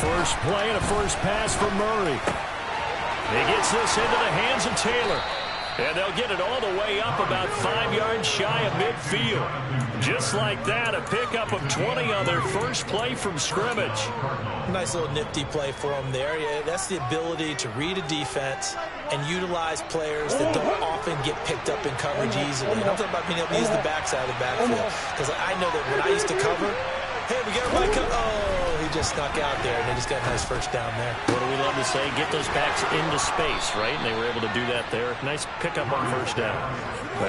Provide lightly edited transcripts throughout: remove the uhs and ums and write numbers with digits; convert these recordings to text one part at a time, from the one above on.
First play and a first pass for Murray. He gets this into the hands of Taylor. And they'll get it all the way up about 5 yards shy of midfield. Just like that, a pickup of 20 on their first play from scrimmage. Nice little nifty play for them there. Yeah, that's the ability to read a defense and utilize players that don't often get picked up in coverage easily. And I'm talking about being able to use the backside of the backfield. Because I know that when I used to cover, hey, we got everybody cover. Oh, he just snuck out there, and they just got a nice first down there. What do we love to say? Get those backs into space, right? And they were able to do that there. Nice pickup on first down.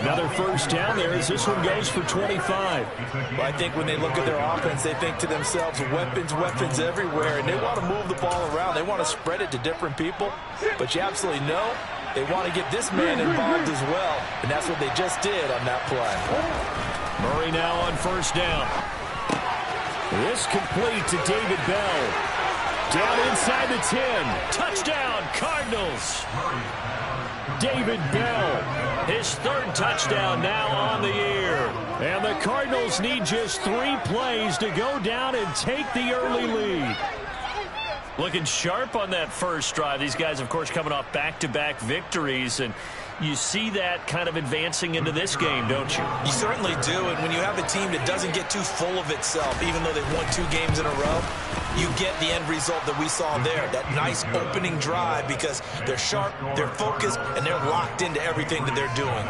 Another first down there as this one goes for 25. Well, I think when they look at their offense, they think to themselves, weapons, weapons everywhere, and they want to move the ball around. They want to spread it to different people, but you absolutely know they want to get this man involved as well, and that's what they just did on that play. Murray now on first down. This complete to David Bell. Down inside the 10. Touchdown, Cardinals. David Bell, his third touchdown now on the year. And the Cardinals need just 3 plays to go down and take the early lead. Looking sharp on that first drive. These guys, of course, coming off back-to-back victories, and you see that kind of advancing into this game, don't you? You certainly do, and when you have a team that doesn't get too full of itself, even though they've won 2 games in a row, you get the end result that we saw there, that nice opening drive, because they're sharp, they're focused, and they're locked into everything that they're doing.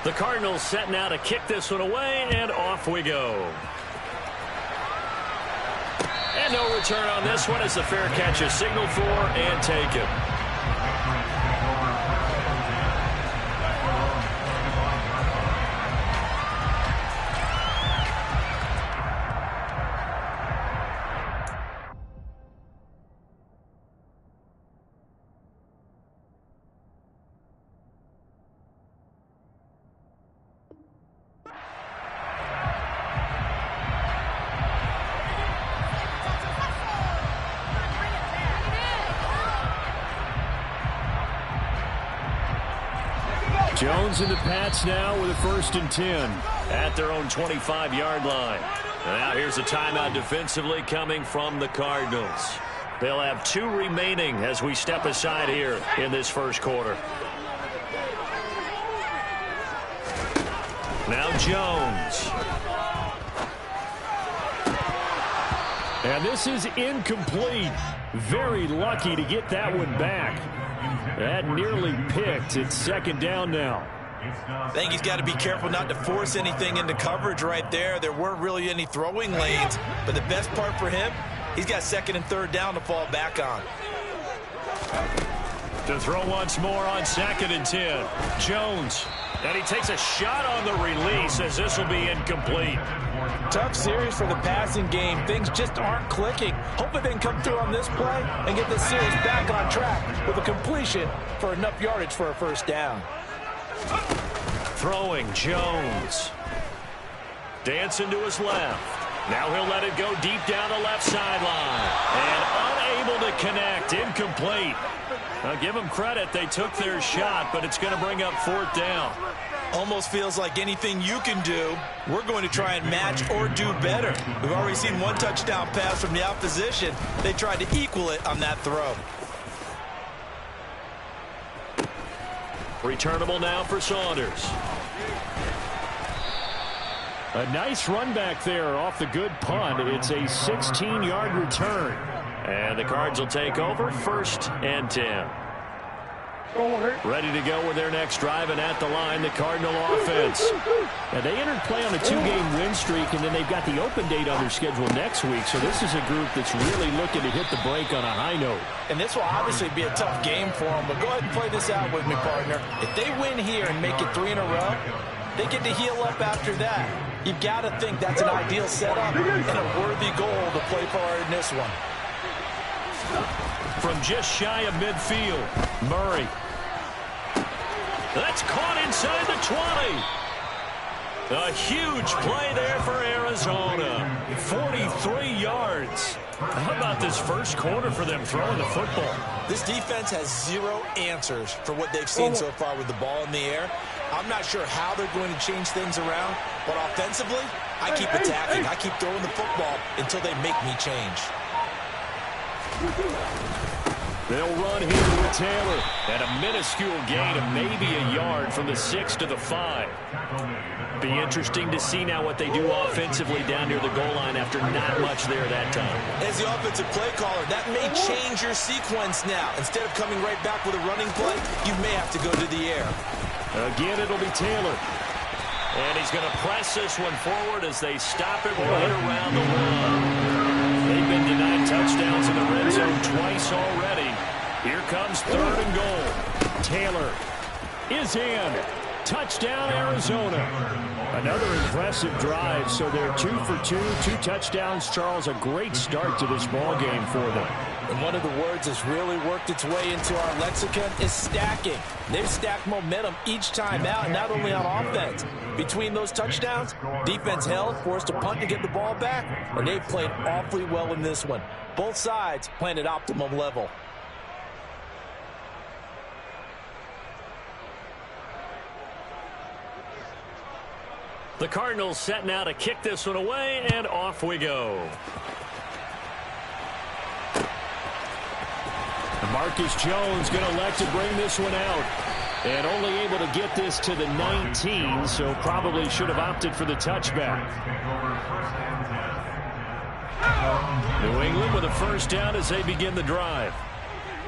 The Cardinals setting out to kick this one away, and off we go. And no return on this one as the fair catch is signaled for and taken. Jones and the Pats now with a 1st and 10 at their own 25-yard line. And now here's a timeout defensively coming from the Cardinals. They'll have 2 remaining as we step aside here in this first quarter. Now Jones. And this is incomplete. Very lucky to get that one back. That nearly picked. It's 2nd down now. I think he's got to be careful not to force anything into coverage right there. There weren't really any throwing lanes, but the best part for him, he's got 2nd and 3rd down to fall back on. To throw once more on 2nd and 10. Jones. And he takes a shot on the release as this will be incomplete. Tough series for the passing game. Things just aren't clicking. Hopefully they can come through on this play and get this series back on track with a completion for enough yardage for a 1st down. Throwing Jones. Dancing to his left. Now he'll let it go deep down the left sideline. And unable to connect. Incomplete. Now give them credit. They took their shot, but it's going to bring up 4th down. Almost feels like anything you can do, we're going to try and match or do better. We've already seen 1 touchdown pass from the opposition. They tried to equal it on that throw. Returnable now for Saunders. A nice run back there off the good punt. It's a 16-yard return. And the Cards will take over 1st and 10. Ready to go with their next drive, and at the line, the Cardinal offense. Now, they entered play on a 2-game win streak, and then they've got the open date on their schedule next week. So this is a group that's really looking to hit the break on a high note. And this will obviously be a tough game for them, but go ahead and play this out with me, partner. If they win here and make it 3 in a row, they get to heal up after that. You've got to think that's an ideal setup and a worthy goal to play for in this one. From just shy of midfield, Murray. That's caught inside the 20. A huge play there for Arizona. 43 yards. How about this first quarter for them throwing the football? This defense has zero answers for what they've seen so far with the ball in the air. I'm not sure how they're going to change things around, but offensively, I keep attacking. I keep throwing the football until they make me change. They'll run here with Taylor. And a minuscule gain of maybe a yard from the 6 to the 5. Be interesting to see now what they do offensively down near the goal line after not much there that time. As the offensive play caller, that may change your sequence now. Instead of coming right back with a running play, you may have to go to the air. Again, it'll be Taylor. And he's going to press this one forward as they stop it right around the line. They've been denied touchdowns in the red zone twice already. Here comes 3rd and goal. Taylor is in. Touchdown, Arizona. Another impressive drive, so they're 2 for 2, 2 touchdowns. Charles, a great start to this ball game for them. And one of the words that's really worked its way into our lexicon is stacking. They've stacked momentum each time out, not only on offense. Between those touchdowns, defense held, forced a punt to get the ball back, and they played awfully well in this one. Both sides playing at optimum level. The Cardinals set now to kick this one away, and off we go. Marcus Jones going to elect to bring this one out. And only able to get this to the 19, so probably should have opted for the touchback. New England with a first down as they begin the drive.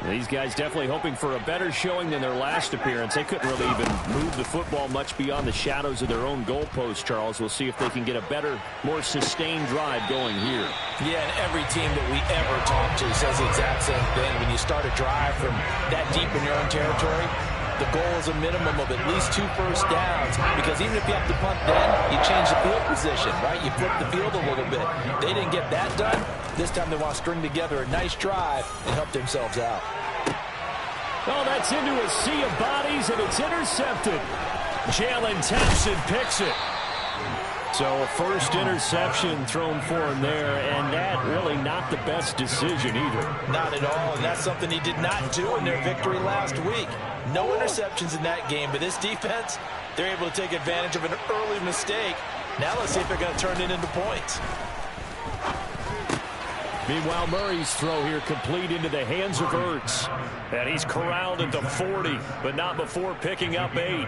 These guys definitely hoping for a better showing than their last appearance. They couldn't really even move the football much beyond the shadows of their own goalpost, Charles. We'll see if they can get a better, more sustained drive going here. Yeah, and every team that we ever talk to says the exact same thing. When you start a drive from that deep in your own territory, the goal is a minimum of at least 2 first downs, because even if you have to punt then, you change the field position, right? You flip the field a little bit. They didn't get that done. This time they want to string together a nice drive and help themselves out. Oh, that's into a sea of bodies, and it's intercepted. Jalen Thompson picks it. So a first interception thrown for him there, and that really not the best decision either. Not at all, and that's something he did not do in their victory last week. No interceptions in that game, but this defense, they're able to take advantage of an early mistake. Now let's see if they're going to turn it into points. Meanwhile, Murray's throw here complete into the hands of Ertz. And he's corralled at the 40, but not before picking up 8.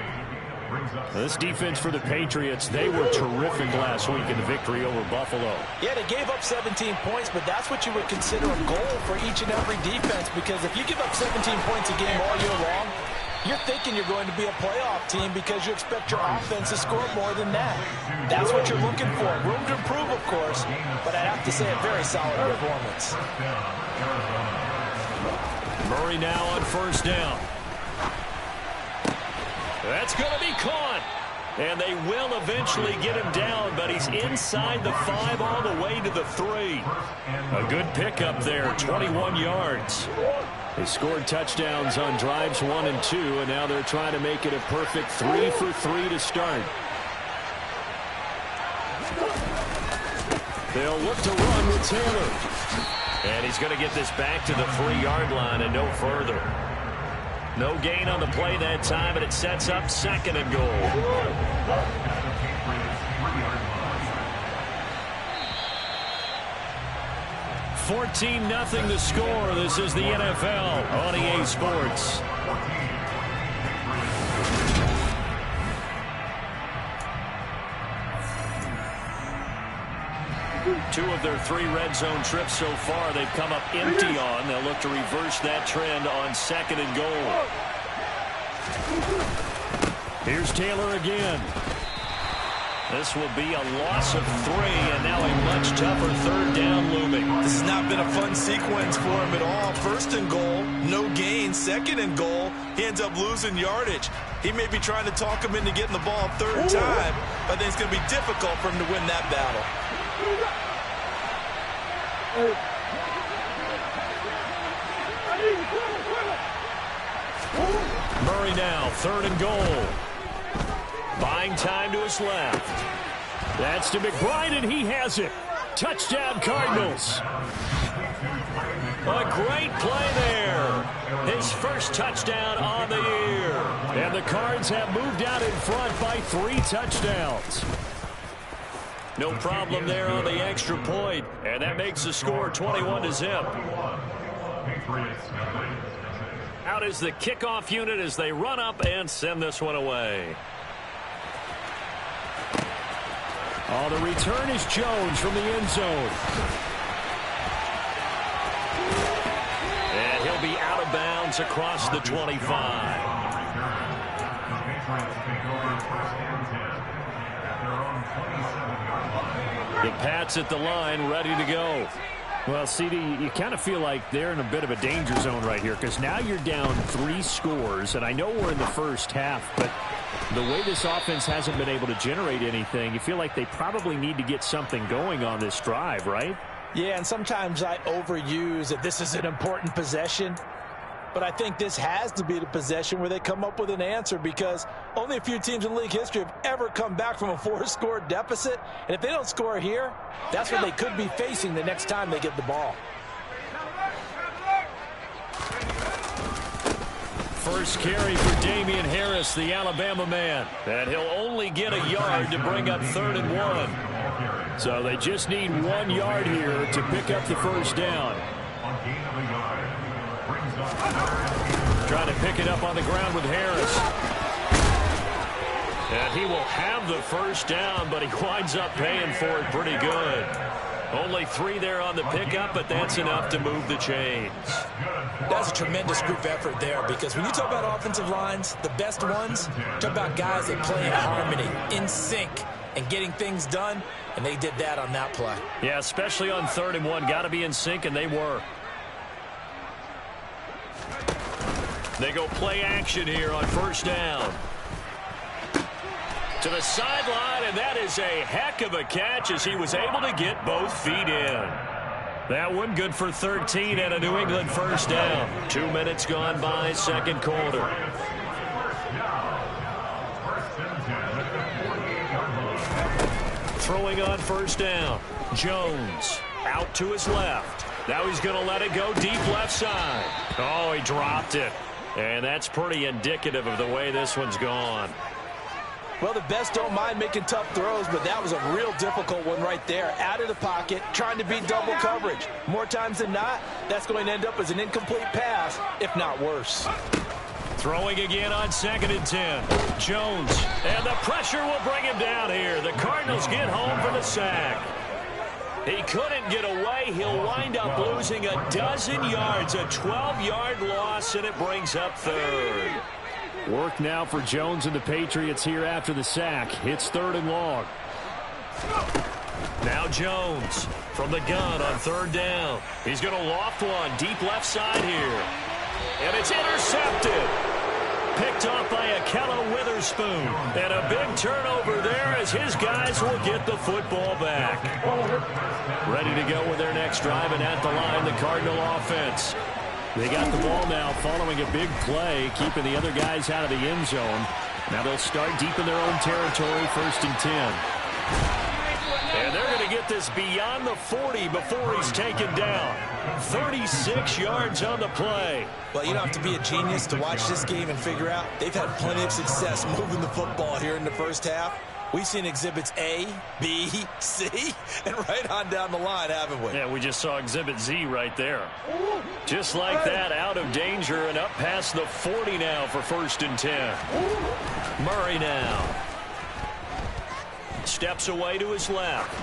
This defense for the Patriots, they were terrific last week in the victory over Buffalo. Yeah, they gave up 17 points, but that's what you would consider a goal for each and every defense, because if you give up 17 points a game all year long, you're thinking you're going to be a playoff team because you expect your offense to score more than that. That's what you're looking for. Room to improve, of course, but I'd have to say a very solid performance. Murray now on first down. That's going to be caught. And they will eventually get him down, but he's inside the 5 all the way to the 3. A good pickup there, 21 yards. They scored touchdowns on drives 1 and 2, and now they're trying to make it a perfect 3 for 3 to start. They'll look to run with Taylor. And he's going to get this back to the 3-yard line and no further. No gain on the play that time, and it sets up 2nd and goal. 14-0 the score. This is the NFL on EA Sports. Two of their 3 red zone trips so far they've come up empty on. They'll look to reverse that trend on 2nd and goal. Here's Taylor again. This will be a loss of 3, and now a much tougher 3rd down looming. This has not been a fun sequence for him at all. 1st and goal, no gain. 2nd and goal, he ends up losing yardage. He may be trying to talk him into getting the ball 3rd time, but I think it's going to be difficult for him to win that battle. Murray now, 3rd and goal. Buying time to his left. That's to McBride, and he has it. Touchdown, Cardinals. A great play there. His first touchdown on the year. And the Cards have moved out in front by 3 touchdowns. No problem there on the extra point. And that makes the score 21-0. Out is the kickoff unit as they run up and send this one away. Oh, the return is Jones from the end zone. And he'll be out of bounds across the 25. The Pats at the line, ready to go. Well, CD, you kind of feel like they're in a bit of a danger zone right here because now you're down 3 scores, and I know we're in the first half, but the way this offense hasn't been able to generate anything, you feel like they probably need to get something going on this drive, right? Yeah, and sometimes I overuse that this is an important possession. But I think this has to be the possession where they come up with an answer because only a few teams in league history have ever come back from a 4-score deficit. And if they don't score here, that's what they could be facing the next time they get the ball. First carry for Damian Harris, the Alabama man. And he'll only get a yard to bring up 3rd and 1. So they just need 1 yard here to pick up the first down. Trying to pick it up on the ground with Harris. And he will have the first down, but he winds up paying for it pretty good. Only 3 there on the pickup, but that's enough to move the chains. That's a tremendous group effort there because when you talk about offensive lines, the best ones, talk about guys that play in harmony, in sync, and getting things done, and they did that on that play. Yeah, especially on 3rd and 1. Got to be in sync, and they were. They go play action here on first down. To the sideline, and that is a heck of a catch as he was able to get both feet in. That one good for 13 and a New England first down. 2 minutes gone by, second quarter. Throwing on first down. Jones out to his left. Now he's going to let it go deep left side. Oh, he dropped it. And that's pretty indicative of the way this one's gone. Well, the best don't mind making tough throws, but that was a real difficult one right there. Out of the pocket, trying to beat double coverage. More times than not, that's going to end up as an incomplete pass, if not worse. Throwing again on 2nd and 10. Jones, and the pressure will bring him down here. The Cardinals get home for the sack. He couldn't get away. He'll wind up losing a dozen yards, a 12-yard loss, and it brings up 3rd. Work now for Jones and the Patriots here after the sack. It's 3rd and long. Now Jones from the gun on 3rd down. He's going to loft one deep left side here. And it's intercepted. Picked off by Akello Witherspoon. And a big turnover there as his guys will get the football back. Ready to go with their next drive, and at the line, the Cardinal offense. They got the ball now following a big play, keeping the other guys out of the end zone. Now they'll start deep in their own territory, 1st and 10. And they're going to get this beyond the 40 before he's taken down. 36 yards on the play. Well, you don't have to be a genius to watch this game and figure out they've had plenty of success moving the football here in the first half. We've seen exhibits A, B, C, and right on down the line, haven't we? Yeah, we just saw exhibit Z right there. Just like that, out of danger and up past the 40 now for 1st and 10. Murray now. Steps away to his left.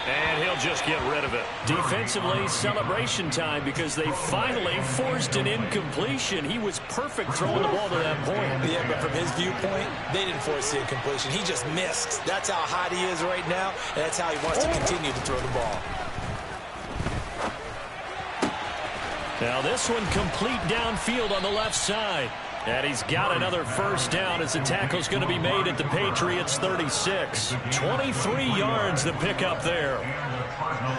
And he'll just get rid of it. Defensively, celebration time because they finally forced an incompletion. He was perfect throwing the ball to that point. Yeah, but from his viewpoint, they didn't force the incompletion. He just missed. That's how hot he is right now, and that's how he wants to continue to throw the ball. Now this one complete downfield on the left side. And he's got another first down as the tackle's going to be made at the Patriots 36. 23 yards to pick up there.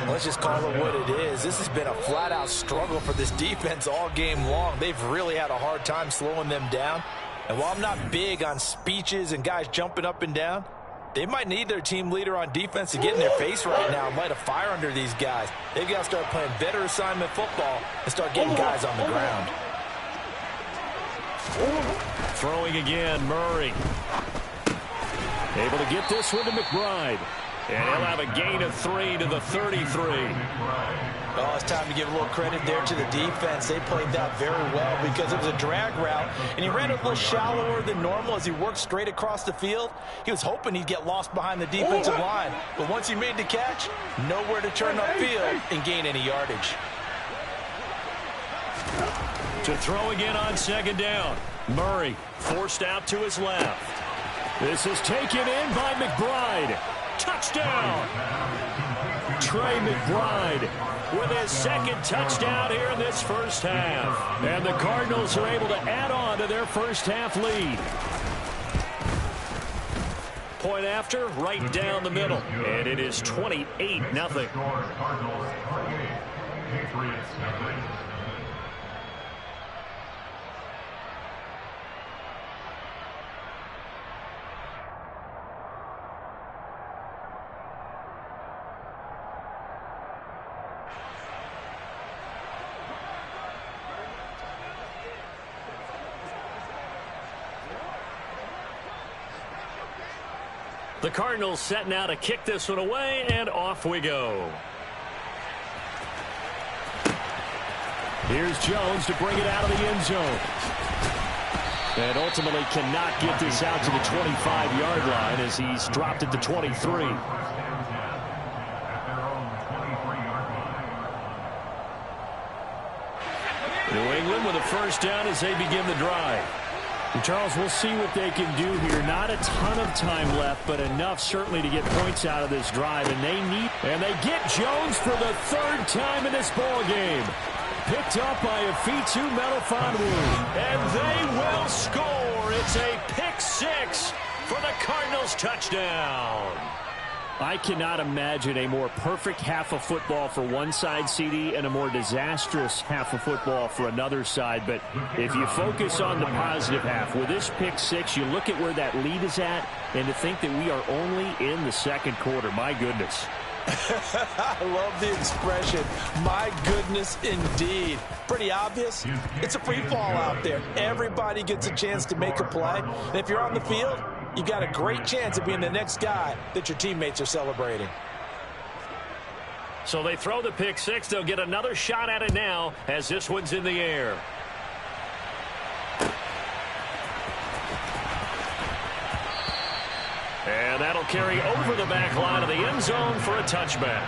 Let's just call it what it is. This has been a flat-out struggle for this defense all game long. They've really had a hard time slowing them down. And while I'm not big on speeches and guys jumping up and down, they might need their team leader on defense to get in their face right now and light a fire under these guys. They've got to start playing better assignment football and start getting guys on the ground. Throwing again, Murray. Able to get this one to McBride. And he'll have a gain of 3 to the 33. Well, it's time to give a little credit there to the defense. They played that very well because it was a drag route, and he ran a little shallower than normal as he worked straight across the field. He was hoping he'd get lost behind the defensive line, but once he made the catch, nowhere to turn upfield and gain any yardage. To throw again on second down. Murray forced out to his left. This is taken in by McBride. Touchdown! Trey McBride with his second touchdown here in this first half. And the Cardinals are able to add on to their first half lead. Point after, right down the middle. And it is 28-0. The Cardinals setting out to kick this one away, and off we go. Here's Jones to bring it out of the end zone. And ultimately cannot get this out to the 25-yard line as he's dropped at the 23. New England with a first down as they begin the drive. And Charles, we'll see what they can do here. Not a ton of time left, but enough certainly to get points out of this drive. And they get Jones for the third time in this ball game. Picked up by Afitu Melifonwu. And they will score. It's a pick six for the Cardinals touchdown. I cannot imagine a more perfect half of football for one side, CD, and a more disastrous half of football for another side. But if you focus on the positive half, with this pick six, you look at where that lead is at, and to think that we are only in the second quarter. My goodness. I love the expression. My goodness, indeed. Pretty obvious. It's a free fall out there. Everybody gets a chance to make a play. And if you're on the field, you got a great chance of being the next guy that your teammates are celebrating. So they throw the pick six. They'll get another shot at it now as this one's in the air. And that'll carry over the back line of the end zone for a touchback.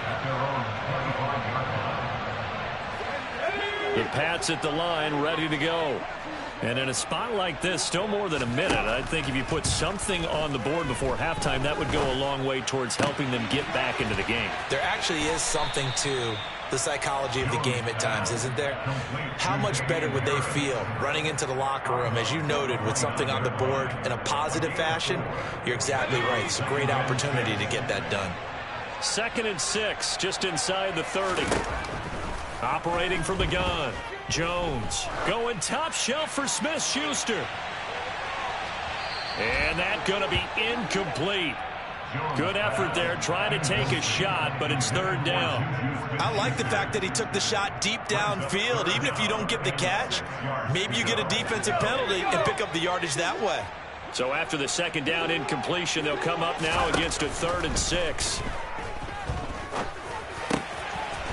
The Pats at the line, ready to go. And in a spot like this, still more than a minute, I think if you put something on the board before halftime, that would go a long way towards helping them get back into the game. There actually is something to the psychology of the game at times, isn't there? How much better would they feel running into the locker room, as you noted, with something on the board in a positive fashion? You're exactly right. It's a great opportunity to get that done. 2nd and 6, just inside the 30. Operating from the gun. Jones going top shelf for Smith-Schuster. And that's going to be incomplete. Good effort there trying to take a shot, but it's 3rd down. I like the fact that he took the shot deep downfield. Even if you don't get the catch, maybe you get a defensive penalty and pick up the yardage that way. So after the 2nd down incompletion, they'll come up now against a 3rd and 6.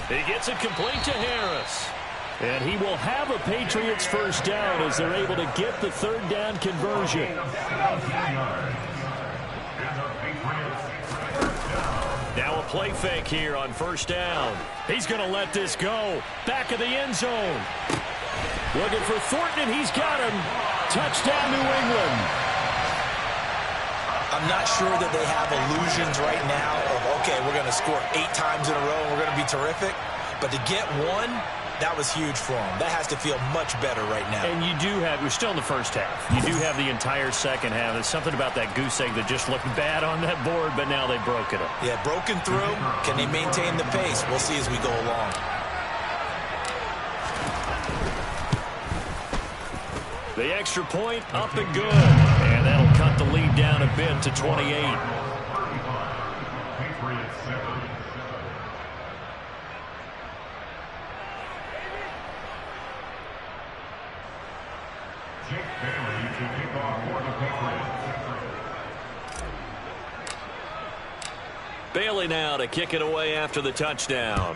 He gets it complete to Harris. And he will have a Patriots first down as they're able to get the 3rd down conversion. Now a play fake here on 1st down. He's going to let this go. Back of the end zone. Looking for Thornton, and he's got him. Touchdown, New England. I'm not sure that they have illusions right now of, okay, we're going to score 8 times in a row and we're going to be terrific. But to get one, that was huge for them. That has to feel much better right now. And you do have, we're still in the first half. You do have the entire second half. There's something about that goose egg that just looked bad on that board, but now they broke it up. Yeah, broken through. Can they maintain the pace? We'll see as we go along. The extra point up and good. And that'll cut the lead down a bit to 28. Bailey now to kick it away after the touchdown.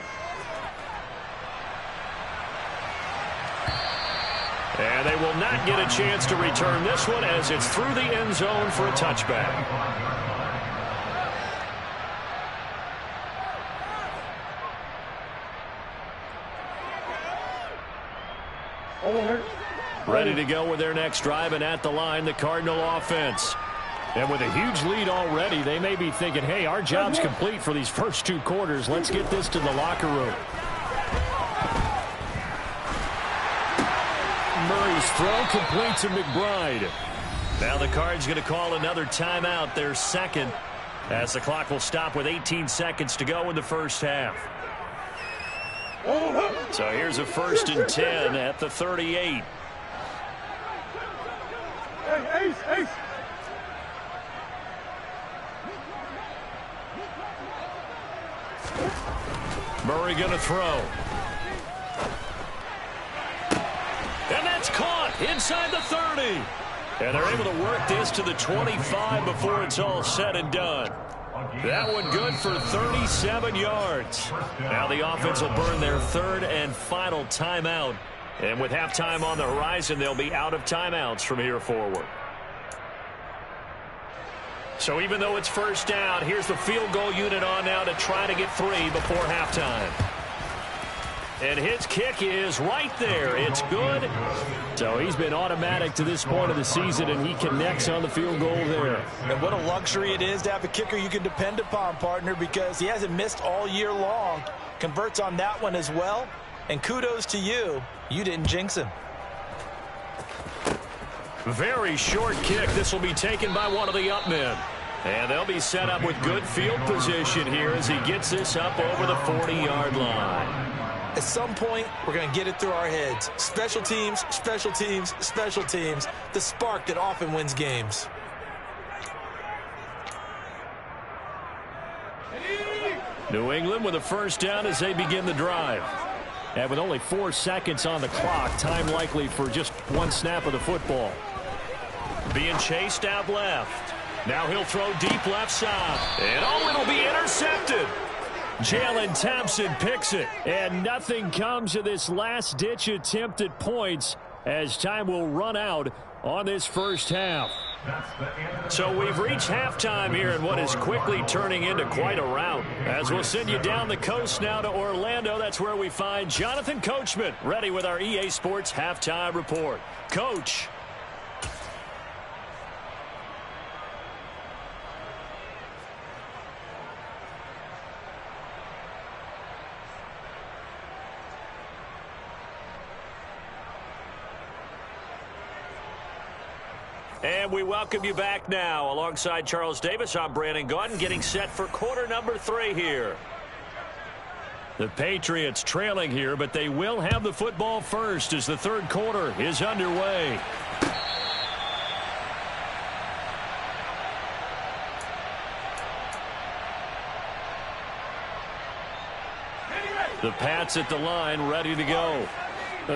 And they will not get a chance to return this one as it's through the end zone for a touchback. Ready to go with their next drive, and at the line, the Cardinal offense. And with a huge lead already, they may be thinking, hey, our job's complete for these first 2 quarters. Let's get this to the locker room. Murray's throw complete to McBride. Now the Cards going to call another timeout, their second, as the clock will stop with 18 seconds to go in the first half. So here's a 1st and 10 at the 38. Ace. Murray going to throw. And that's caught inside the 30. And they're able to work this to the 25 before it's all said and done. That one good for 37 yards. Now the offense will burn their 3rd and final timeout. And with halftime on the horizon, they'll be out of timeouts from here forward. So even though it's first down, here's the field goal unit on now to try to get 3 before halftime. And his kick is right there. It's good. So he's been automatic to this point of the season, and he connects on the field goal there. And what a luxury it is to have a kicker you can depend upon, partner, because he hasn't missed all year long. Converts on that one as well. And kudos to you. You didn't jinx him. Very short kick. This will be taken by one of the up men. And they'll be set up with good field position here as he gets this up over the 40-yard line. At some point, we're going to get it through our heads. Special teams, special teams, special teams. The spark that often wins games. New England with a first down as they begin the drive. And with only 4 seconds on the clock, time likely for just 1 snap of the football. Being chased out left. Now he'll throw deep left side. And it'll be intercepted. Jalen Thompson picks it. And nothing comes of this last-ditch attempt at points as time will run out on this first half. So we've reached halftime here in what is quickly turning into quite a rout. As we'll send you down the coast now to Orlando, that's where we find Jonathan Coachman ready with our EA Sports Halftime Report. Coach. And we welcome you back now. Alongside Charles Davis, I'm Brandon Gaudin, getting set for quarter number 3 here. The Patriots trailing here, but they will have the football first as the 3rd quarter is underway. The Pats at the line, ready to go.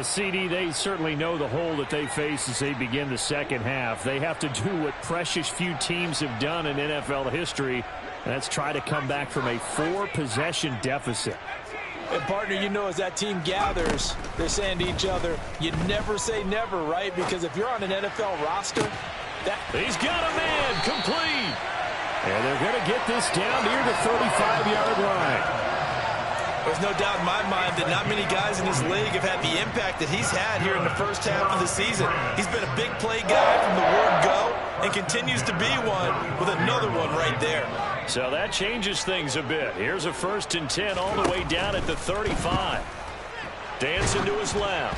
CD, they certainly know the hole that they face as they begin the second half. They have to do what precious few teams have done in NFL history, and that's try to come back from a 4-possession deficit. And, partner, you know, as that team gathers, they're saying to each other, you never say never, right? Because if you're on an NFL roster, he's got a man complete. And they're going to get this down near the 35-yard line. There's no doubt in my mind that not many guys in this league have had the impact that he's had here in the first half of the season. He's been a big play guy from the word go and continues to be one with another one right there. So that changes things a bit. Here's a 1st and 10 all the way down at the 35. Dancing to his left.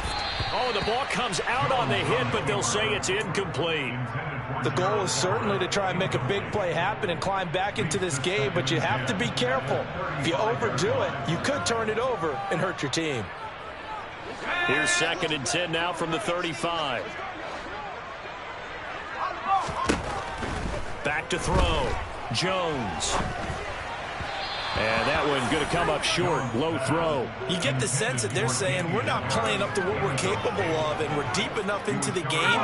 Oh, the ball comes out on the hit, but they'll say it's incomplete. The goal is certainly to try and make a big play happen and climb back into this game, but you have to be careful. If you overdo it, you could turn it over and hurt your team. Here's 2nd and 10 now from the 35. Back to throw. Jones. And that one going to come up short. Low throw. You get the sense that they're saying we're not playing up to what we're capable of, and we're deep enough into the game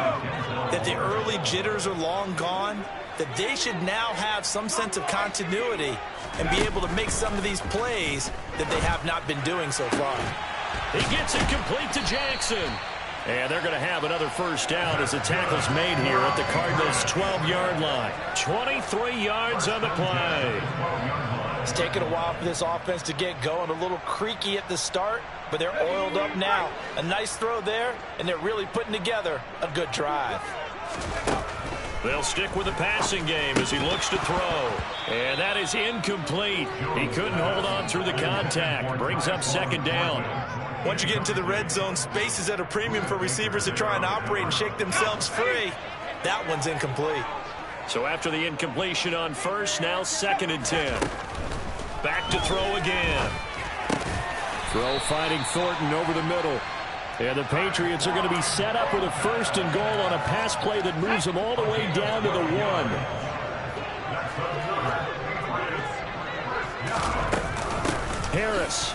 that the early jitters are long gone, that they should now have some sense of continuity and be able to make some of these plays that they have not been doing so far. He gets it complete to Jackson. And they're going to have another first down as the tackle's made here at the Cardinals' 12-yard line. 23 yards on the play. It's taken a while for this offense to get going. A little creaky at the start, but they're oiled up now. A nice throw there, and they're really putting together a good drive. They'll stick with the passing game as he looks to throw. And that is incomplete. He couldn't hold on through the contact. Brings up second down. Once you get into the red zone, space is at a premium for receivers to try and operate and shake themselves free. That one's incomplete. So after the incompletion on first, now 2nd and 10. Back to throw again. Throw finding Thornton over the middle. And the Patriots are going to be set up with a 1st and goal on a pass play that moves them all the way down to the 1. Harris.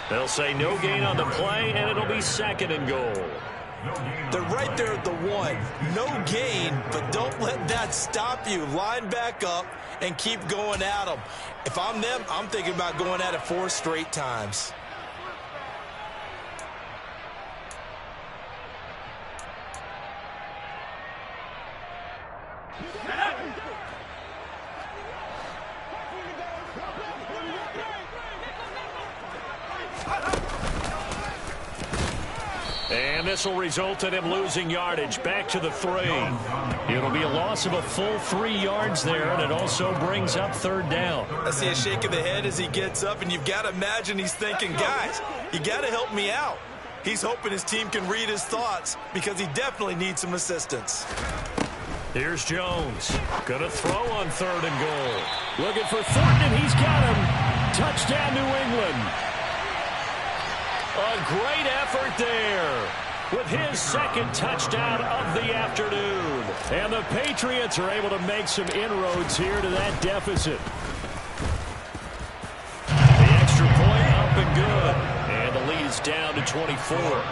They'll say no gain on the play, and it'll be 2nd and goal. They're right there at the 1. No gain, but don't let that stop you. Line back up and keep going at them. If I'm them, I'm thinking about going at it 4 straight times. And this will result in him losing yardage. Back to the 3. It'll be a loss of a full 3 yards there, and it also brings up 3rd down. I see a shake of the head as he gets up, and you've got to imagine he's thinking, guys, you got to help me out. He's hoping his team can read his thoughts because he definitely needs some assistance. Here's Jones. Gonna throw on 3rd and goal. Looking for Thornton, and he's got him. Touchdown, New England. A great effort there with his 2nd touchdown of the afternoon. And the Patriots are able to make some inroads here to that deficit. The extra point up and good. And the lead is down to 24.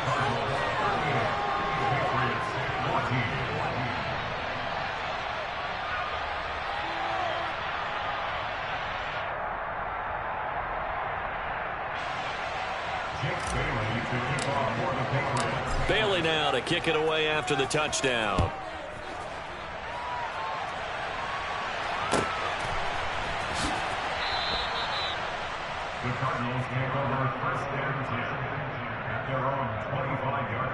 Bailey now to kick it away after the touchdown. The Cardinals take over 1st and 10 at their own 25-yard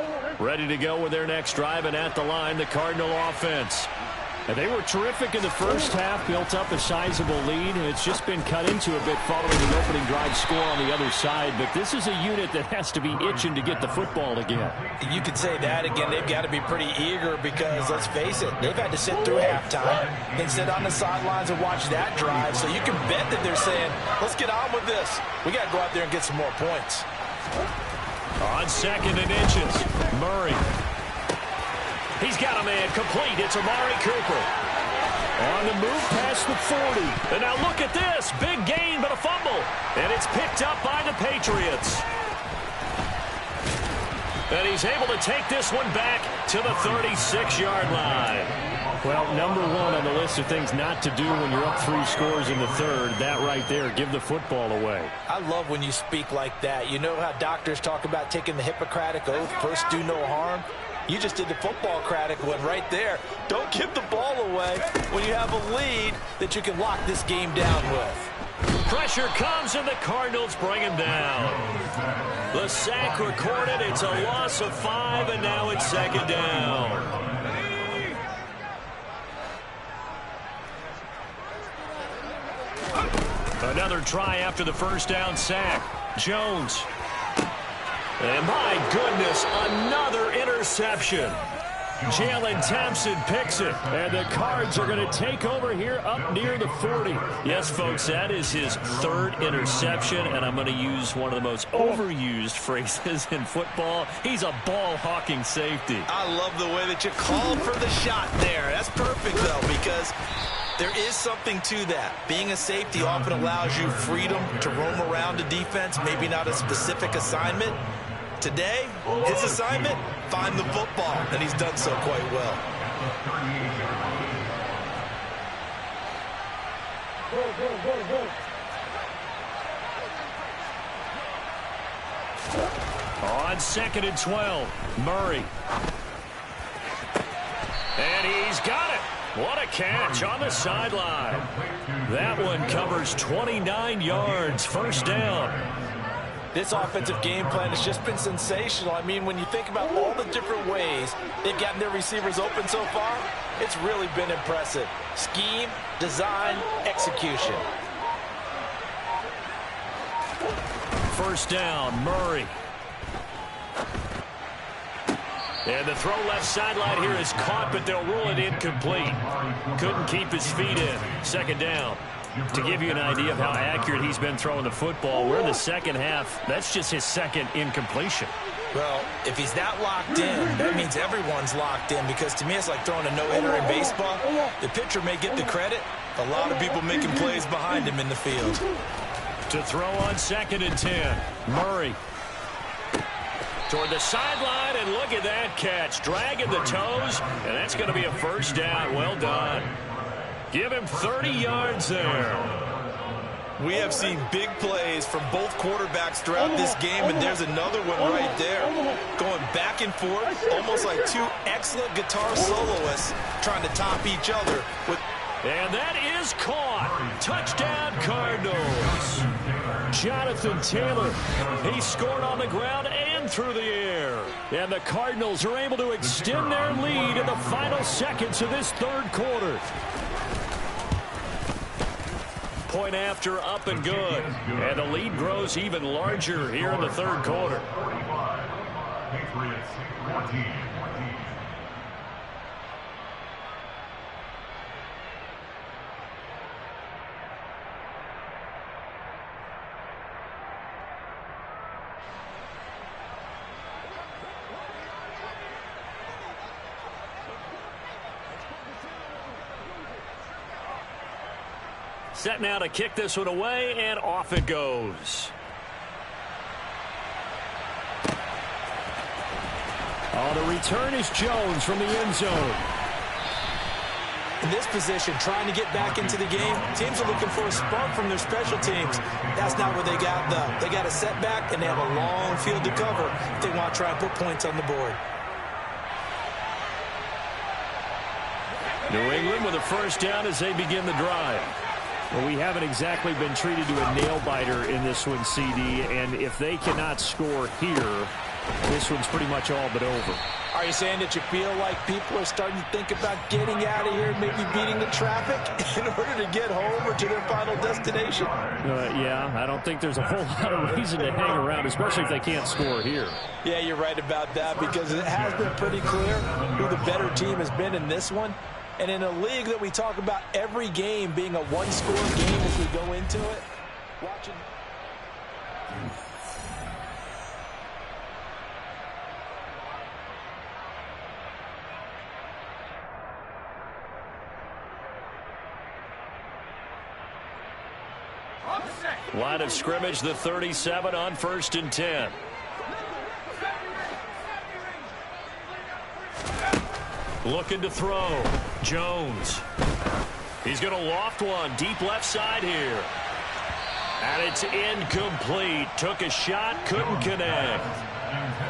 line. Ready to go with their next drive, and at the line, the Cardinal offense. And they were terrific in the first half, built up a sizable lead, and it's just been cut into a bit following the opening drive score on the other side. But this is a unit that has to be itching to get the football again. You could say that again. They've got to be pretty eager because, let's face it, they've had to sit through halftime and sit on the sidelines and watch that drive. So you can bet that they're saying, let's get on with this. We got to go out there and get some more points. On 2nd and inches, Murray. He's got a man complete. It's Amari Cooper. On the move past the 40. And now look at this. Big gain, but a fumble. And it's picked up by the Patriots. And he's able to take this one back to the 36-yard line. Well, number 1 on the list of things not to do when you're up 3 scores in the 3rd. That right there, give the football away. I love when you speak like that. You know how doctors talk about taking the Hippocratic Oath, first do no harm? You just did the football-cratic one right there. Don't give the ball away when you have a lead that you can lock this game down with. Pressure comes, and the Cardinals bring him down. The sack recorded. It's a loss of 5, and now it's 2nd down. Another try after the first down sack. Jones. And my goodness, another interception. Jalen Thompson picks it, and the Cards are going to take over here up near the 40. Yes, folks, that is his third interception, and I'm going to use one of the most overused phrases in football. He's a ball-hawking safety. I love the way that you called for the shot there. That's perfect, though, because there is something to that. Being a safety often allows you freedom to roam around the defense, maybe not a specific assignment. Today, his assignment, find the football, and he's done so quite well. On 2nd and 12, Murray. And he's got it. What a catch on the sideline. That one covers 29 yards, first down. This offensive game plan has just been sensational. I mean, when you think about all the different ways they've gotten their receivers open so far, it's really been impressive. Scheme, design, execution. First down, Murray. And the throw left sideline here is caught, but they'll rule it incomplete. Couldn't keep his feet in. Second down. To give you an idea of how accurate he's been throwing the football, we're in the second half. That's just his second incompletion. Well, if he's that locked in, that means everyone's locked in, because to me it's like throwing a no-hitter in baseball. The pitcher may get the credit. A lot of people making plays behind him in the field. To throw on 2nd and 10, Murray. Toward the sideline, and look at that catch. Dragging the toes, and that's going to be a first down. Well done. Give him 30 yards there. We have seen big plays from both quarterbacks throughout this game, and there's another one right there. Going back and forth, almost like two excellent guitar soloists trying to top each other. And that is caught. Touchdown, Cardinals. Jonathan Taylor, he scored on the ground and through the air. And the Cardinals are able to extend their lead in the final seconds of this third quarter. Point after, up and good. And the lead grows even larger here in the third quarter. Patriots 14. Set now to kick this one away, and off it goes. Oh, the return is Jones from the end zone. In this position, trying to get back into the game, teams are looking for a spark from their special teams. That's not what they got, though. They got a setback, and they have a long field to cover if they want to try and put points on the board. New England with a first down as they begin the drive. Well, we haven't exactly been treated to a nail-biter in this one, CD, and if they cannot score here, this one's pretty much all but over. Are you saying that you feel like people are starting to think about getting out of here, maybe beating the traffic in order to get home or to their final destination? Yeah, I don't think there's a whole lot of reason to hang around, especially if they can't score here. Yeah, you're right about that, because it has been pretty clear who the better team has been in this one. And in a league that we talk about every game being a one-score game as we go into it, watching. Line of scrimmage, the 37 on 1st and 10. Looking to throw. Jones. He's going to loft one deep left side here. And it's incomplete. Took a shot, couldn't connect.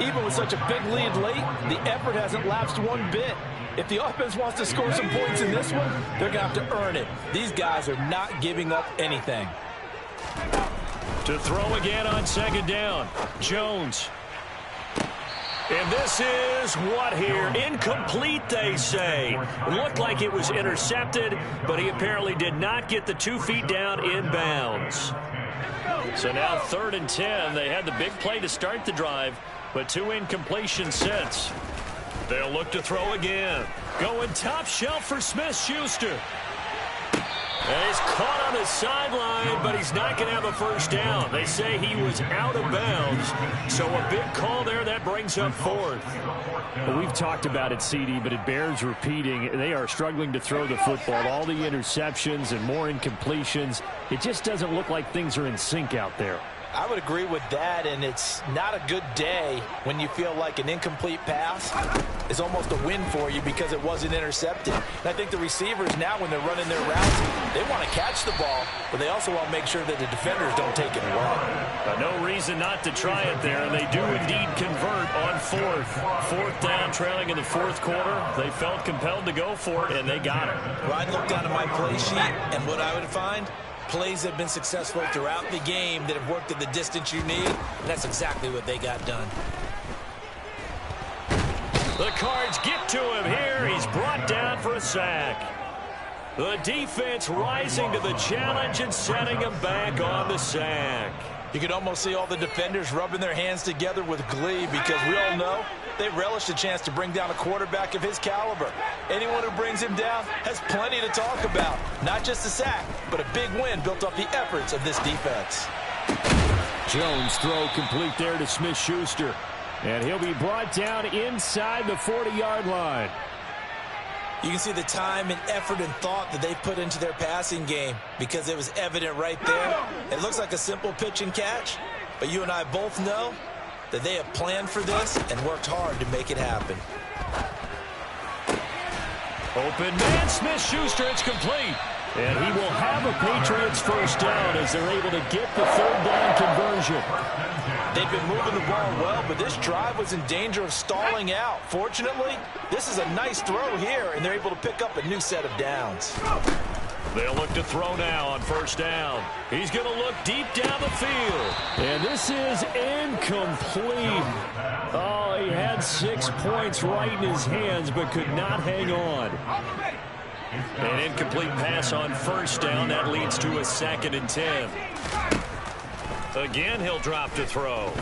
Even with such a big lead late, the effort hasn't lapsed one bit. If the offense wants to score some points in this one, they're going to have to earn it. These guys are not giving up anything. To throw again on 2nd down. Jones. And this is what here? Incomplete, they say. Looked like it was intercepted, but he apparently did not get the 2 feet down in bounds. So now 3rd and 10. They had the big play to start the drive, but 2 incompletions since. They'll look to throw again. Going top shelf for Smith-Schuster. And he's caught on the sideline, but he's not going to have a first down. They say he was out of bounds, so a big call there that brings up fourth. Well, we've talked about it, CD, but it bears repeating. They are struggling to throw the football. All the interceptions and more incompletions. It just doesn't look like things are in sync out there. I would agree with that, and it's not a good day when you feel like an incomplete pass is almost a win for you because it wasn't intercepted. And I think the receivers now, when they're running their routes, they want to catch the ball, but they also want to make sure that the defenders don't take it away. No reason not to try it there, and they do indeed convert on fourth. Fourth down, trailing in the fourth quarter. They felt compelled to go for it, and they got it. Well, I'd look down at my play sheet, and what I would find, plays have been successful throughout the game that have worked at the distance you need, and that's exactly what they got done. The Cards get to him here. He's brought down for a sack. The defense rising to the challenge and setting him back on the sack. You can almost see all the defenders rubbing their hands together with glee because we all know they relish the chance to bring down a quarterback of his caliber. Anyone who brings him down has plenty to talk about. Not just a sack, but a big win built off the efforts of this defense. Jones throw complete there to Smith-Schuster. And he'll be brought down inside the 40-yard line. You can see the time and effort and thought that they put into their passing game because it was evident right there. It looks like a simple pitch and catch, but you and I both know that they have planned for this and worked hard to make it happen. Open man, Smith-Schuster, it's complete. And he will have a Patriots first down as they're able to get the third down conversion. They've been moving the ball well, but this drive was in danger of stalling out. Fortunately, this is a nice throw here, and they're able to pick up a new set of downs. They'll look to throw now on first down. He's going to look deep down the field. And this is incomplete. Oh, he had 6 points right in his hands, but could not hang on. An incomplete pass on first down. That leads to a 2nd and 10. Again, he'll drop to throw.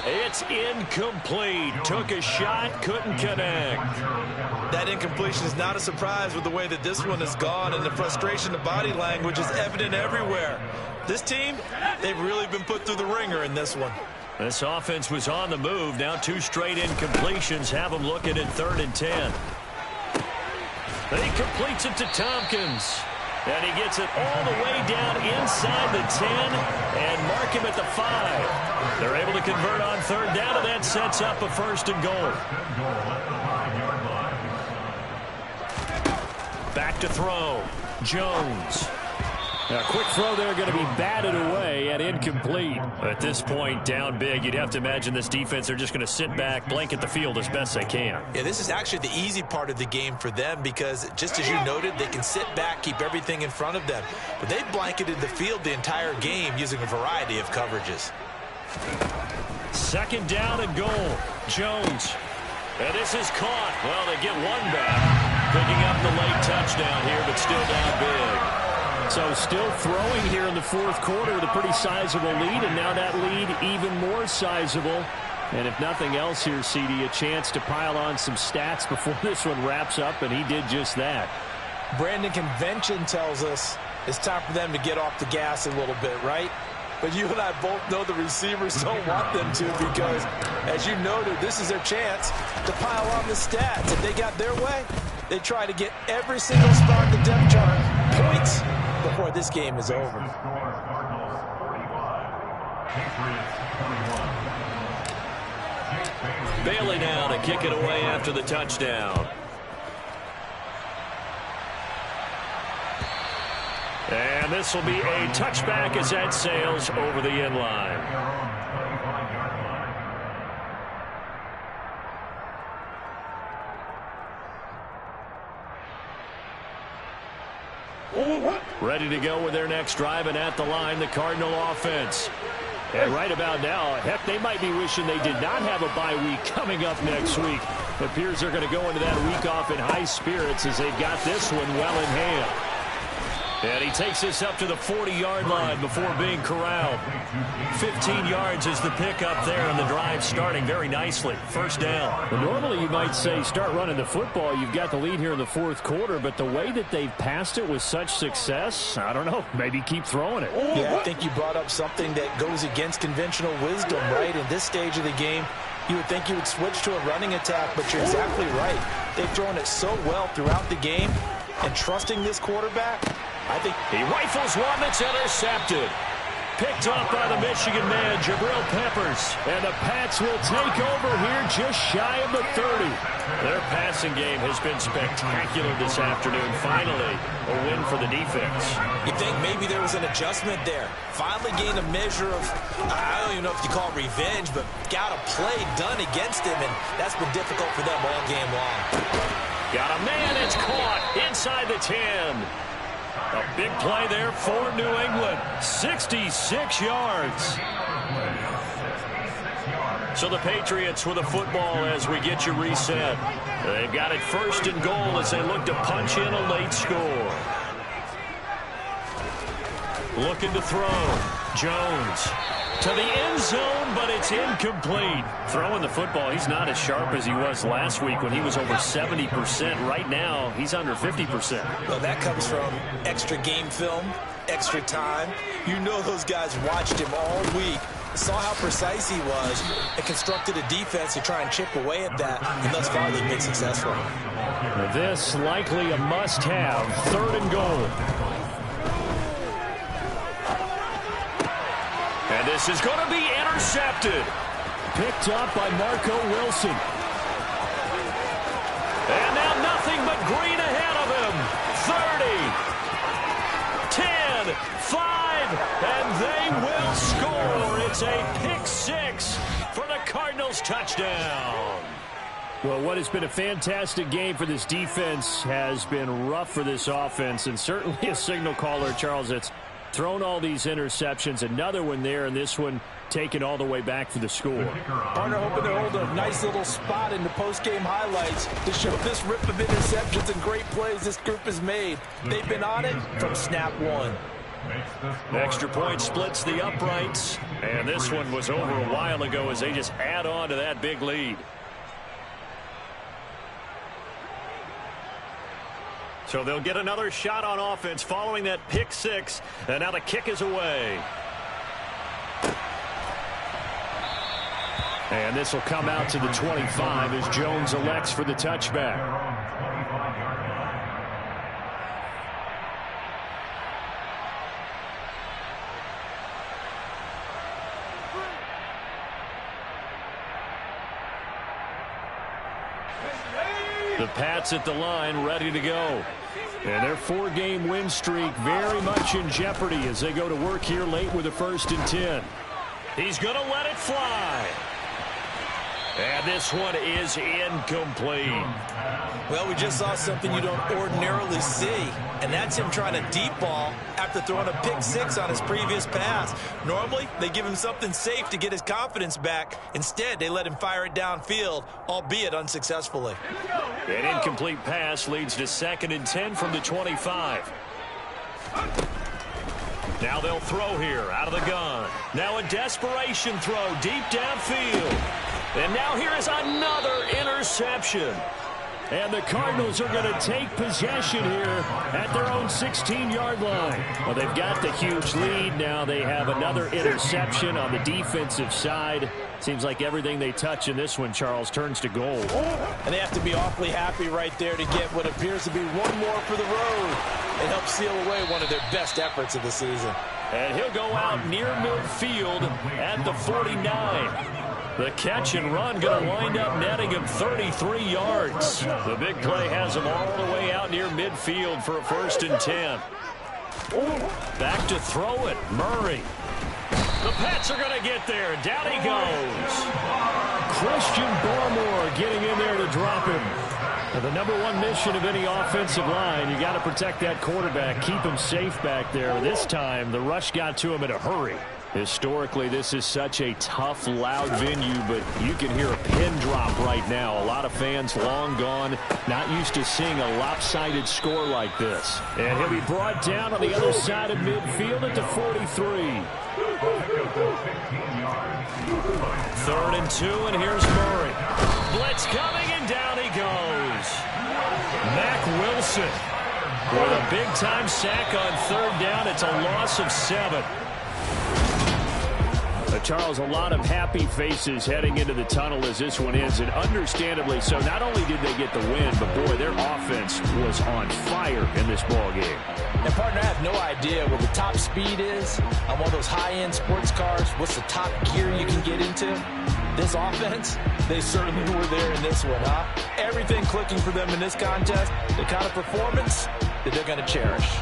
It's incomplete. Took a shot, couldn't connect. That incompletion is not a surprise with the way that this one has gone, and the frustration of body language is evident everywhere. This team, they've really been put through the ringer in this one. This offense was on the move. Now 2 straight incompletions have them looking at 3rd and 10. He completes it to Tompkins. And he gets it all the way down inside the 10 and mark him at the 5. They're able to convert on 3rd down, and that sets up a 1st and goal. Back to throw. Jones. A quick throw there going to be batted away and incomplete. At this point, down big, you'd have to imagine this defense, they're just going to sit back, blanket the field as best they can. Yeah, this is actually the easy part of the game for them because, just as you noted, they can sit back, keep everything in front of them. But they've blanketed the field the entire game using a variety of coverages. 2nd down and goal. Jones. And this is caught. Well, they get one back. Picking up the late touchdown here, but still down big. So still throwing here in the 4th quarter with a pretty sizable lead, and now that lead even more sizable. And if nothing else here, CD, a chance to pile on some stats before this one wraps up, and he did just that. Brandon, convention tells us it's time for them to get off the gas a little bit, right? But you and I both know the receivers don't want them to because, as you noted, this is their chance to pile on the stats. If they got their way, they try to get every single spot in the depth chart points before this game is over. Bailey now to kick it away after the touchdown. And this will be a touchback as that sails over the end line. Ready to go with their next drive, and at the line, the Cardinal offense. And right about now, heck, they might be wishing they did not have a bye week coming up next week. It appears they're going to go into that week off in high spirits as they've got this one well in hand. And he takes this up to the 40-yard line before being corralled. 15 yards is the pickup there, and the drive starting very nicely. First down. Well, normally you might say start running the football. You've got the lead here in the fourth quarter, but the way that they've passed it with such success, I don't know, maybe keep throwing it. Yeah, I think you brought up something that goes against conventional wisdom, right? In this stage of the game, you would think you would switch to a running attack, but you're exactly right. They've thrown it so well throughout the game, and trusting this quarterback, I think he rifles one that's intercepted. Picked up by the Michigan man, Jabril Peppers. And the Pats will take over here just shy of the 30. Their passing game has been spectacular this afternoon. Finally, a win for the defense. You think maybe there was an adjustment there. Finally gained a measure of, I don't even know if you call it revenge, but got a play done against him, and that's been difficult for them all game long. Got a man, it's caught inside the 10. A big play there for New England. 66 yards. So the Patriots with a football as we get you reset. They've got it first and goal as they look to punch in a late score. Looking to throw. Jones to the end zone, but it's incomplete. Throwing the football, he's not as sharp as he was last week when he was over 70%. Right now, he's under 50%. Well, that comes from extra game film, extra time. You know those guys watched him all week, saw how precise he was, and constructed a defense to try and chip away at that, and thus far they've been successful. Now this likely a must-have, third and goal. And this is going to be intercepted. Picked up by Marco Wilson. And now nothing but green ahead of him. 30, 10, 5, and they will score. It's a pick six for the Cardinals touchdown. Well, what has been a fantastic game for this defense has been rough for this offense, and certainly a signal caller, Charles, that's thrown all these interceptions. Another one there, and this one taken all the way back for the score. Partner hoping to hold a nice little spot in the post-game highlights to show this rip of interceptions and great plays this group has made. They've been on it from snap one. Extra point splits the uprights, and this one was over a while ago as they just add on to that big lead. So they'll get another shot on offense following that pick six, and now the kick is away. And this will come out to the 25 as Jones elects for the touchback. The Pats at the line, ready to go. And their four-game win streak very much in jeopardy as they go to work here late with a 1st and 10. He's going to let it fly. And this one is incomplete. Well, we just saw something you don't ordinarily see, and that's him trying to deep ball after throwing a pick six on his previous pass. Normally, they give him something safe to get his confidence back. Instead, they let him fire it downfield, albeit unsuccessfully. An incomplete pass leads to 2nd and 10 from the 25. Now they'll throw here out of the gun. Now a desperation throw deep downfield. And now here is another interception. And the Cardinals are going to take possession here at their own 16-yard line. Well, they've got the huge lead. Now they have another interception on the defensive side. Seems like everything they touch in this one, Charles, turns to gold. And they have to be awfully happy right there to get what appears to be one more for the road. It helps seal away one of their best efforts of the season. And he'll go out near midfield at the 49. The catch and run going to wind up netting him 33 yards. The big play has him all the way out near midfield for a 1st and 10. Back to throw it, Murray. The Pats are going to get there. Down he goes. Christian Barmore getting in there to drop him. Now, the #1 mission of any offensive line, you got to protect that quarterback, keep him safe back there. This time, the rush got to him in a hurry. Historically, this is such a tough, loud venue, but you can hear a pin drop right now. A lot of fans long gone, not used to seeing a lopsided score like this. And he'll be brought down on the other side of midfield at the 43. 3rd and 2, and here's Murray. Blitz coming, and down he goes. Mack Wilson with a big-time sack on 3rd down. It's a loss of 7. Charles, a lot of happy faces heading into the tunnel as this one ends, and understandably so. Not only did they get the win, but, boy, their offense was on fire in this ball game. And, partner, I have no idea where the top speed is on one of those high-end sports cars. What's the top gear you can get into? This offense, they certainly were there in this one, huh? Everything clicking for them in this contest, the kind of performance that they're going to cherish.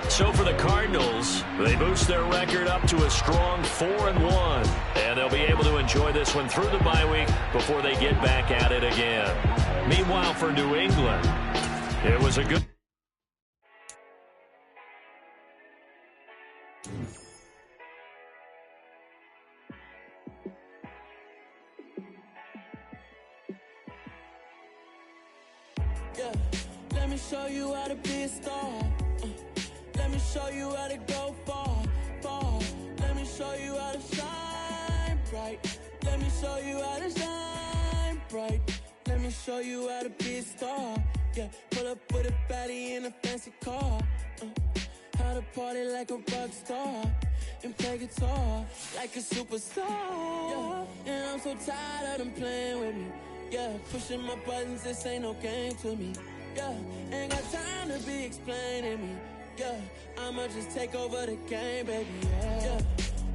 So for the Cardinals, they boost their record up to a strong 4-1. And they'll be able to enjoy this one through the bye week before they get back at it again. Meanwhile, for New England, it was a good... Yeah, let me show you how to be a star. Let me show you how to go far, far. Let me show you how to shine bright. Let me show you how to shine bright. Let me show you how to be a star. Yeah, pull up with a baddie in a fancy car. How to party like a rock star and play guitar like a superstar. Yeah, and I'm so tired of them playing with me. Yeah, pushing my buttons, this ain't no game to me. Yeah, ain't got time to be explaining me. Yeah, I'ma just take over the game, baby, yeah.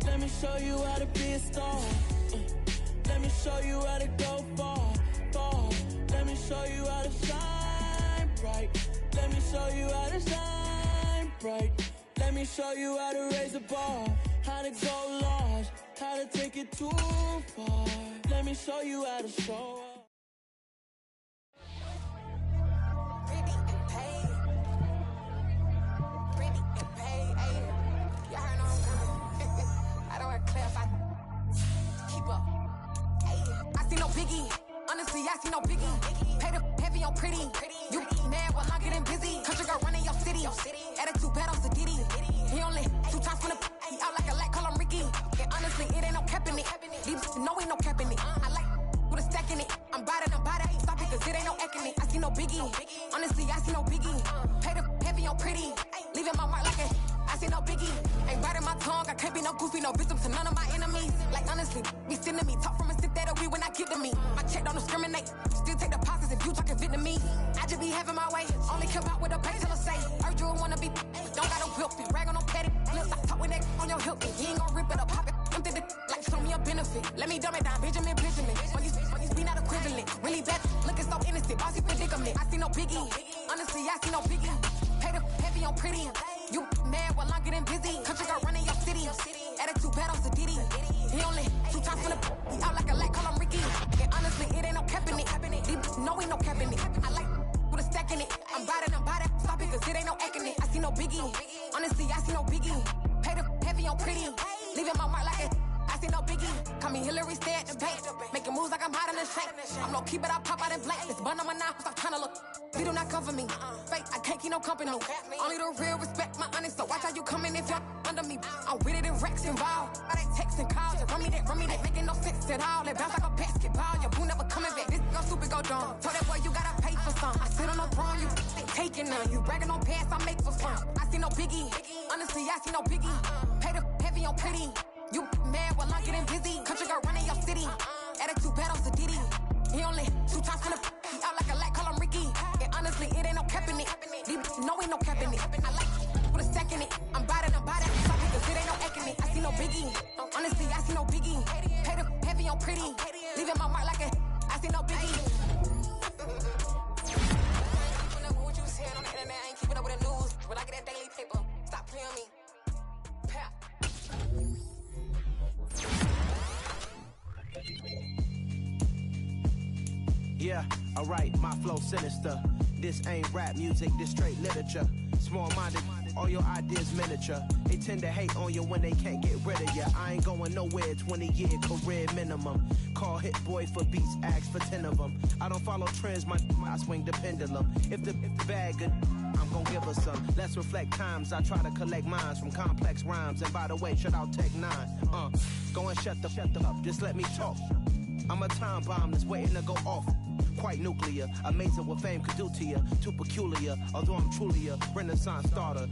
Let me show you how to be a star. Let me show you how to go far, far. Let me show you how to shine bright. Let me show you how to shine bright. Let me show you how to raise the bar, how to go large, how to take it too far. Let me show you how to show up. Honestly, I see no biggie. Pay the heavy on pretty. You mad while I'm getting busy. Country girl running your city. Attitude bad on Sadiddy. He only 2 times from the he out like a light, call him Ricky. And honestly, it ain't no cap in it. These know ain't no cap in it. I like with a stack in it. I'm by that. Stop it, cause it ain't no acting it. I see no biggie. Honestly, I see no biggie. Pay the heavy on pretty. Leaving my mark like a I see no biggie. Ain't biting my tongue. I can't be no goofy, no victim to none of my enemies. Like honestly, be sending me talk from a sit that we when I get to me. My check don't discriminate. Still take deposits if you talking Vietnamese. I just be having my way. Only care about what the pay tell us say. Urge you wanna be, don't got no whip. Rag on no petty. Lips like talk with that on your hip. You ain't gon' rip it up, pop it. Empty the like show me a benefit. Let me dumb it down, Benjamin. When you be not equivalent. Really bad, looking so innocent. Bossy predicament. I see no biggie. Honestly, I see no biggie. Pay the heavy on pretty. You mad while I'm getting busy. Country girl running your city. Attitude bad on Sadiddy. He only 2 times from the he out like a light, call him Ricky. And honestly, it ain't no cap in it. These know ain't no cap in it. I like with a stack in it. I'm by that. Stop it, cause it ain't no acting it. I see no biggie. Honestly, I see no biggie. Pay the heavy on pretty. Leaving my mark like a I see no biggie. Call me Hillary, stay at the bank. Making moves like I'm hiding in shape. I'm low key, but I pop out in blank. This bun on my knife, stop trying to look. They do not cover me. Fake, I can't keep no company. Only the real respect my honest. So watch how you coming if you're under me. I'm with it in Rex involved. I they text and call. Just run me that. Making no sense at all. They bounce like a basketball. Your boo never coming back. This go stupid, go dumb. Told that boy you gotta pay for some. I sit on no throne, you ain't taking none. You bragging on pants, I make for fun. I see no biggie. Honestly, I see no biggie. Pay the heavy on pretty. You mad while I'm getting busy. Country girl running your city. Attitude bad on Sadiddy. He only 2 times from the he out like a light, call him Ricky. And honestly, it ain't no cap in it. These know ain't no cap in it. I like with a stack in it. I'm by that. Stop it, cause it ain't no acting it. I see no biggie. Honestly, I see no biggie. Pay the heavy on pretty. Leaving my mark like a I see no biggie. What you saying on the internet, I ain't keeping up with the news. When I get that daily paper, stop playing me. Yeah, alright, my flow sinister. This ain't rap music, this straight literature. Small-minded All your ideas miniature. They tend to hate on you when they can't get rid of you. I ain't going nowhere, 20-year career minimum. Call Hit Boy for beats, ask for 10 of them. I don't follow trends, I swing the pendulum. If the bag good, I'm gon' give her some. Let's reflect times, I try to collect minds from complex rhymes. And by the way, shout out Tech 9. Go and shut the up, just let me talk. I'm a time bomb that's waiting to go off. Quite nuclear, amazing what fame could do to you. Too peculiar, although I'm truly a Renaissance starter.